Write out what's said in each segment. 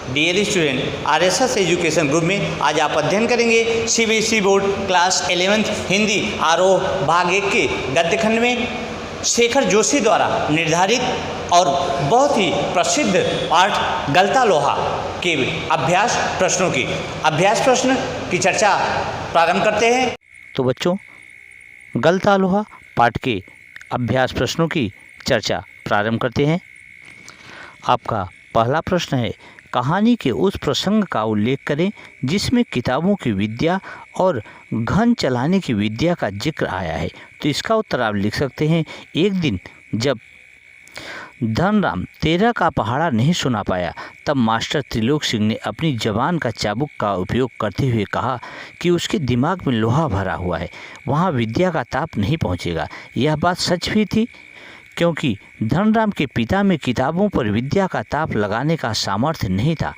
Dear student, RSS education group में आज आप अध्ययन करेंगे CBSE board class 11th Hindi आरोह भाग 1 के गद्य खंड में शेखर जोशी द्वारा निर्धारित और बहुत ही प्रसिद्ध पाठ गलता लोहा के अभ्यास प्रश्न की चर्चा प्रारंभ करते हैं। तो बच्चों, गलता लोहा पाठ के अभ्यास प्रश्नों की चर्चा प्रारंभ करते हैं। आपका पहला प्रश्न है, कहानी के उस प्रसंग का उल्लेख करें जिसमें किताबों की विद्या और घन चलाने की विद्या का जिक्र आया है। तो इसका उत्तर आप लिख सकते हैं, एक दिन जब धनराम 13 का पहाड़ा नहीं सुना पाया तब मास्टर त्रिलोक सिंह ने अपनी जबान का चाबुक का उपयोग करते हुए कहा कि उसके दिमाग में लोहा भरा हुआ है, वहाँ विद्या का ताप नहीं पहुँचेगा। यह बात सच भी थी, क्योंकि धनराम के पिता में किताबों पर विद्या का ताप लगाने का सामर्थ्य नहीं था।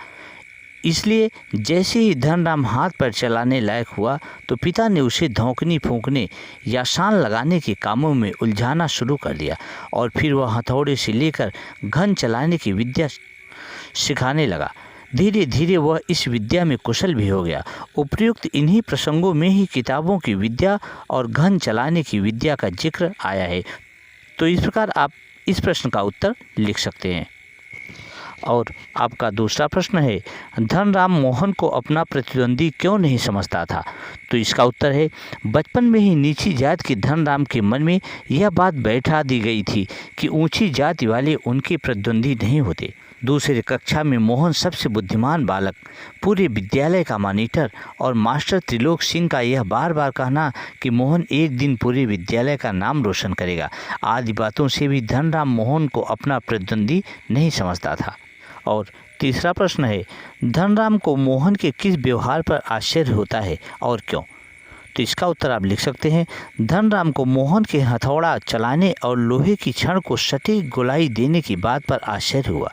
इसलिए जैसे ही धनराम हाथ पैर चलाने लायक हुआ तो पिता ने उसे धौंकनी फूंकने या शान लगाने के कामों में उलझाना शुरू कर दिया और फिर वह हथौड़े से लेकर घन चलाने की विद्या सिखाने लगा। धीरे धीरे वह इस विद्या में कुशल भी हो गया। उपर्युक्त इन्हीं प्रसंगों में ही किताबों की विद्या और घन चलाने की विद्या का जिक्र आया है। तो इस प्रकार आप इस प्रश्न का उत्तर लिख सकते हैं। और आपका दूसरा प्रश्न है, धनराम मोहन को अपना प्रतिद्वंदी क्यों नहीं समझता था। तो इसका उत्तर है, बचपन में ही नीची जात के धनराम के मन में यह बात बैठा दी गई थी कि ऊंची जाति वाले उनके प्रतिद्वंदी नहीं होते। दूसरी कक्षा में मोहन सबसे बुद्धिमान बालक, पूरे विद्यालय का मॉनिटर और मास्टर त्रिलोक सिंह का यह बार बार कहना कि मोहन एक दिन पूरे विद्यालय का नाम रोशन करेगा आदि बातों से भी धनराम मोहन को अपना प्रतिद्वंदी नहीं समझता था। और तीसरा प्रश्न है, धनराम को मोहन के किस व्यवहार पर आश्चर्य होता है और क्यों। तो इसका उत्तर आप लिख सकते हैं, धनराम को मोहन के हथौड़ा चलाने और लोहे की छड़ को सटीक गोलाई देने की बात पर आश्चर्य हुआ।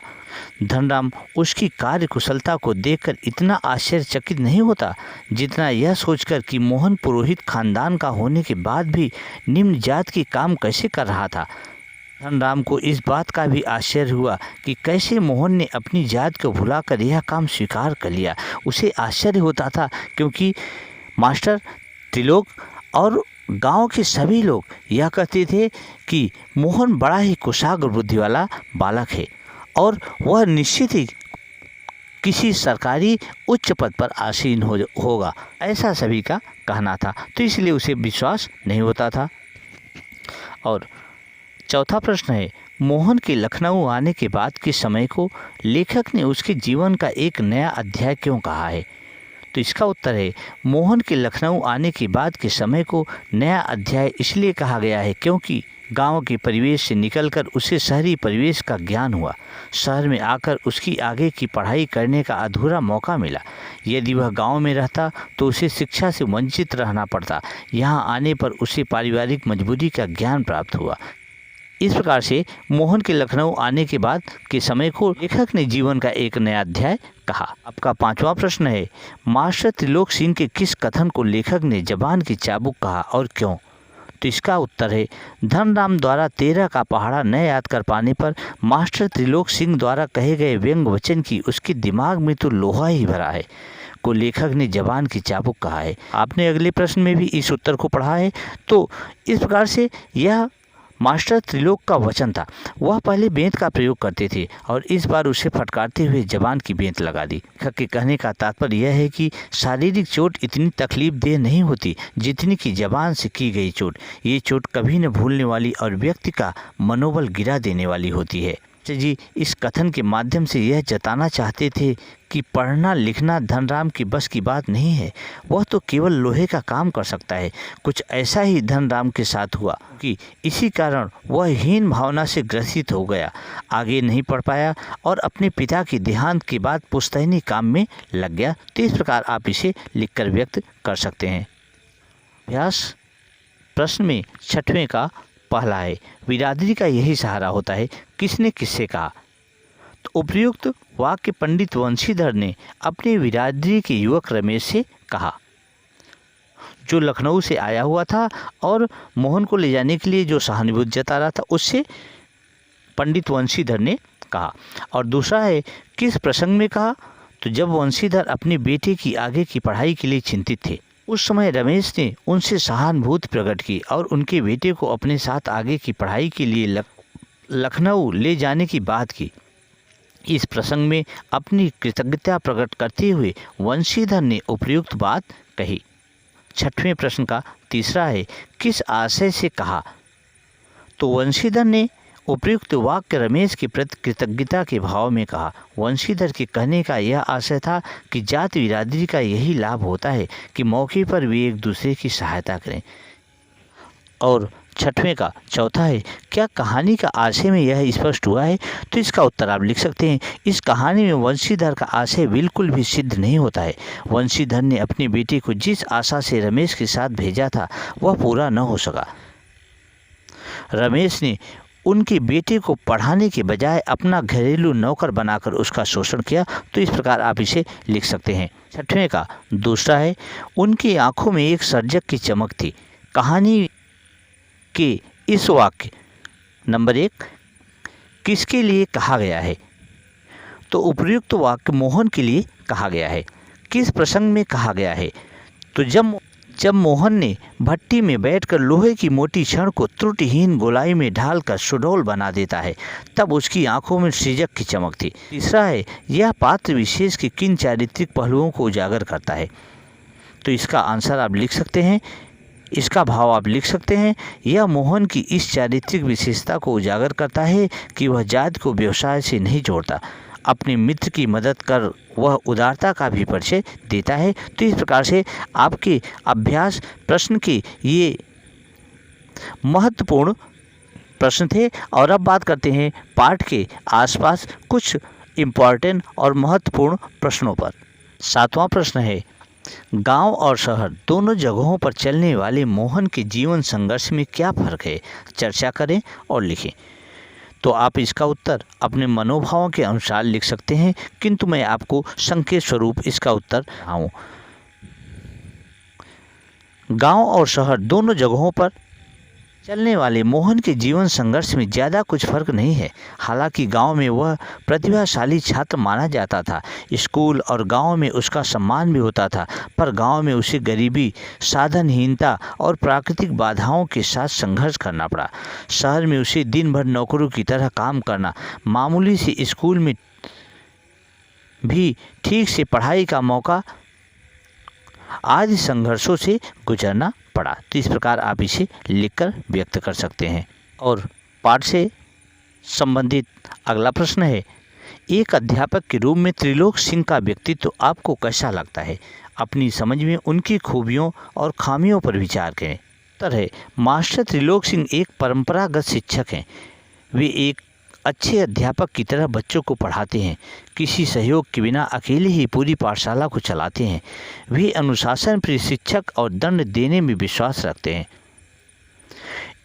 धनराम उसकी कार्य कुशलता को देखकर इतना आश्चर्यचकित नहीं होता जितना यह सोचकर कि मोहन पुरोहित खानदान का होने के बाद भी निम्न जात की काम कैसे कर रहा था। धनराम को इस बात का भी आश्चर्य हुआ कि कैसे मोहन ने अपनी जात को भुलाकर यह काम स्वीकार कर लिया। उसे आश्चर्य होता था क्योंकि मास्टर त्रिलोक और गांव के सभी लोग यह कहते थे कि मोहन बड़ा ही कुशाग्र बुद्धि वाला बालक है और वह निश्चित ही किसी सरकारी उच्च पद पर आसीन होगा, ऐसा सभी का कहना था। तो इसलिए उसे विश्वास नहीं होता था। और चौथा प्रश्न है, मोहन के लखनऊ आने के बाद के समय को लेखक ने उसके जीवन का एक नया अध्याय क्यों कहा है। तो इसका उत्तर है, मोहन के लखनऊ आने के बाद के समय को नया अध्याय इसलिए कहा गया है क्योंकि गांव के परिवेश से निकलकर उसे शहरी परिवेश का ज्ञान हुआ। शहर में आकर उसकी आगे की पढ़ाई करने का अधूरा मौका मिला। यदि वह गांव में रहता तो उसे शिक्षा से वंचित रहना पड़ता। यहाँ आने पर उसे पारिवारिक मजबूरी का ज्ञान प्राप्त हुआ। इस प्रकार से मोहन के लखनऊ आने के बाद के समय को लेखक ने जीवन का एक नया अध्याय कहा। आपका पांचवा प्रश्न है, मास्टर त्रिलोक सिंह के किस कथन को लेखक ने जबान की चाबुक कहा और क्यों। तो इसका उत्तर है, धनराम द्वारा 13 का पहाड़ा न याद कर पाने पर मास्टर त्रिलोक सिंह द्वारा कहे गए व्यंग वचन की उसके दिमाग में तो लोहा ही भरा है को लेखक ने जबान की चाबुक कहा है। आपने अगले प्रश्न में भी इस उत्तर को पढ़ा है। तो इस प्रकार से यह मास्टर त्रिलोक का वचन था। वह पहले बेंत का प्रयोग करते थे और इस बार उसे फटकारते हुए जबान की बेंत लगा दी। लेखक के कहने का तात्पर्य यह है कि शारीरिक चोट इतनी तकलीफदेह नहीं होती जितनी कि जबान से की गई चोट। ये चोट कभी न भूलने वाली और व्यक्ति का मनोबल गिरा देने वाली होती है। जी इस कथन के माध्यम से यह जताना चाहते थे कि पढ़ना लिखना धनराम की बस की बात नहीं है, वह तो केवल लोहे का काम कर सकता है। कुछ ऐसा ही धनराम के साथ हुआ कि इसी कारण वह हीन भावना से ग्रसित हो गया, आगे नहीं पढ़ पाया और अपने पिता के देहांत के बाद पुश्तैनी काम में लग गया। तो इस प्रकार आप इसे लिखकर व्यक्त कर सकते हैं। अभ्यास प्रश्न में छठवें का पहला है, बिरादरी का यही सहारा होता है, किसने किससे कहा। तो उपयुक्त वाक्य पंडित वंशीधर ने अपने बिरादरी के युवक रमेश से कहा, जो लखनऊ से आया हुआ था और मोहन को ले जाने के लिए जो सहानुभूति जता रहा था, उससे पंडित वंशीधर ने कहा। और दूसरा है, किस प्रसंग में कहा। तो जब वंशीधर अपने बेटे की आगे की पढ़ाई के लिए चिंतित थे, उस समय रमेश ने उनसे सहानुभूति प्रकट की और उनके बेटे को अपने साथ आगे की पढ़ाई के लिए लखनऊ ले जाने की बात की। इस प्रसंग में अपनी कृतज्ञता प्रकट करते हुए वंशीधर ने उपयुक्त बात कही। 6वें प्रश्न का तीसरा है, किस आशय से कहा? तो वंशीधर ने उपयुक्त वाक्य रमेश के प्रति कृतज्ञता के भाव में कहा। वंशीधर के कहने का यह आशय था कि जाति बिरादरी का यही लाभ होता है कि मौके पर वे एक दूसरे की सहायता करें। और 6वें का चौथा है, क्या कहानी का आशय में यह स्पष्ट हुआ है? तो इसका उत्तर आप लिख सकते हैं, इस कहानी में वंशीधर का आशय बिल्कुल भी सिद्ध नहीं होता है। वंशीधर ने अपने बेटे को जिस आशा से रमेश के साथ भेजा था वह पूरा न हो सका। रमेश ने उनके बेटे को पढ़ाने के बजाय अपना घरेलू नौकर बनाकर उसका शोषण किया। तो इस प्रकार आप इसे लिख सकते हैं। 6वें का दूसरा है, उनकी आंखों में एक सर्जक की चमक थी। कहानी के इस वाक्य नंबर 1 किसके लिए कहा गया है? तो उपयुक्त वाक्य मोहन के लिए कहा गया है। किस प्रसंग में कहा गया है? तो जब मोहन ने भट्टी में बैठकर लोहे की मोटी छड़ को त्रुटिहीन गोलाई में ढालकर सुडौल बना देता है, तब उसकी आंखों में सृजक की चमक थी। तीसरा है, यह पात्र विशेष के किन चारित्रिक पहलुओं को उजागर करता है? तो इसका आंसर आप लिख सकते हैं, इसका भाव आप लिख सकते हैं, यह मोहन की इस चारित्रिक विशेषता को उजागर करता है कि वह जाति को व्यवसाय से नहीं जोड़ता, अपने मित्र की मदद कर वह उदारता का भी परिचय देता है। तो इस प्रकार से आपके अभ्यास प्रश्न के ये महत्वपूर्ण प्रश्न थे। और अब बात करते हैं पाठ के आसपास कुछ इम्पॉर्टेंट और महत्वपूर्ण प्रश्नों पर। 7वां प्रश्न है, गांव और शहर दोनों जगहों पर चलने वाले मोहन के जीवन संघर्ष में क्या फर्क है? चर्चा करें और लिखें। तो आप इसका उत्तर अपने मनोभावों के अनुसार लिख सकते हैं, किंतु मैं आपको संकेत स्वरूप इसका उत्तर रहा हूँ। गांव और शहर दोनों जगहों पर चलने वाले मोहन के जीवन संघर्ष में ज़्यादा कुछ फर्क नहीं है। हालांकि गांव में वह प्रतिभाशाली छात्र माना जाता था, स्कूल और गांव में उसका सम्मान भी होता था, पर गांव में उसे गरीबी, साधनहीनता और प्राकृतिक बाधाओं के साथ संघर्ष करना पड़ा। शहर में उसे दिन भर नौकरों की तरह काम करना, मामूली से स्कूल में भी ठीक से पढ़ाई का मौका आदि संघर्षों से गुजरना पड़ा। तो इस प्रकार आप इसे लिखकर व्यक्त कर सकते हैं। और पाठ से संबंधित अगला प्रश्न है, एक अध्यापक के रूप में त्रिलोक सिंह का व्यक्तित्व आपको कैसा लगता है? अपनी समझ में उनकी खूबियों और खामियों पर विचार करें। उत्तर है, मास्टर त्रिलोक सिंह एक परंपरागत शिक्षक हैं। वे एक अच्छे अध्यापक की तरह बच्चों को पढ़ाते हैं, किसी सहयोग के बिना अकेले ही पूरी पाठशाला को चलाते हैं। वे अनुशासन प्रिय शिक्षक और दंड देने में विश्वास रखते हैं।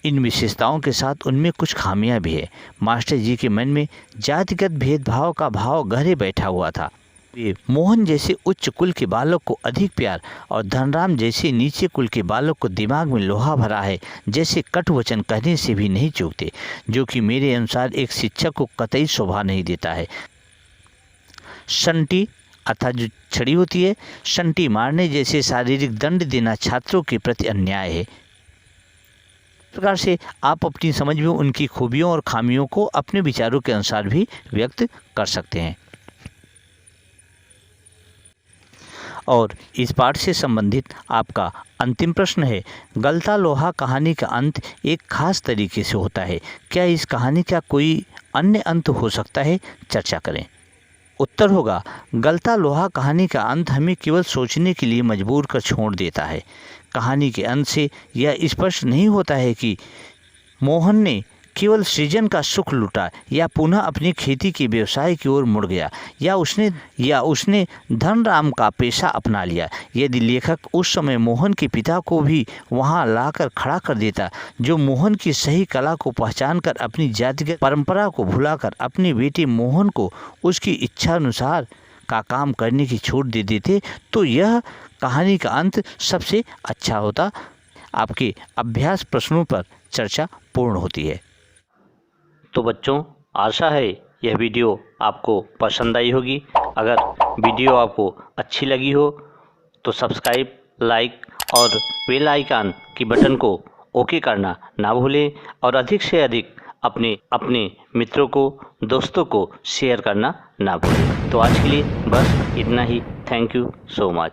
इन विशेषताओं के साथ उनमें कुछ खामियां भी है। मास्टर जी के मन में जातिगत भेदभाव का भाव गहरे बैठा हुआ था। वे मोहन जैसे उच्च कुल के बालक को अधिक प्यार और धनराम जैसे नीचे कुल के बालक को दिमाग में लोहा भरा है जैसे कटु वचन कहने से भी नहीं चूकते, जो कि मेरे अनुसार एक शिक्षक को कतई शोभा नहीं देता है। संटी अर्थात जो छड़ी होती है, संटी मारने जैसे शारीरिक दंड देना छात्रों के प्रति अन्याय है। इस प्रकार से आप अपनी समझ में उनकी खूबियों और खामियों को अपने विचारों के अनुसार भी व्यक्त कर सकते हैं। और इस पाठ से संबंधित आपका अंतिम प्रश्न है, गलता लोहा कहानी का अंत एक खास तरीके से होता है। क्या इस कहानी का कोई अन्य अंत हो सकता है? चर्चा करें। उत्तर होगा, गलता लोहा कहानी का अंत हमें केवल सोचने के लिए मजबूर कर छोड़ देता है। कहानी के अंत से यह स्पष्ट नहीं होता है कि मोहन ने केवल सृजन का सुख लूटा या पुनः अपनी खेती के व्यवसाय की ओर मुड़ गया या उसने धनराम का पेशा अपना लिया। यदि लेखक उस समय मोहन के पिता को भी वहां लाकर खड़ा कर देता, जो मोहन की सही कला को पहचानकर अपनी जातिगत परंपरा को भुलाकर अपने बेटे मोहन को उसकी इच्छा अनुसार का काम करने की छूट दे देते, तो यह कहानी का अंत सबसे अच्छा होता। आपके अभ्यास प्रश्नों पर चर्चा पूर्ण होती है। तो बच्चों, आशा है यह वीडियो आपको पसंद आई होगी। अगर वीडियो आपको अच्छी लगी हो तो सब्सक्राइब, लाइक और बेल आइकन की बटन को ओके करना ना भूलें और अधिक से अधिक अपने मित्रों को, दोस्तों को शेयर करना ना भूलें। तो आज के लिए बस इतना ही। Thank you so much.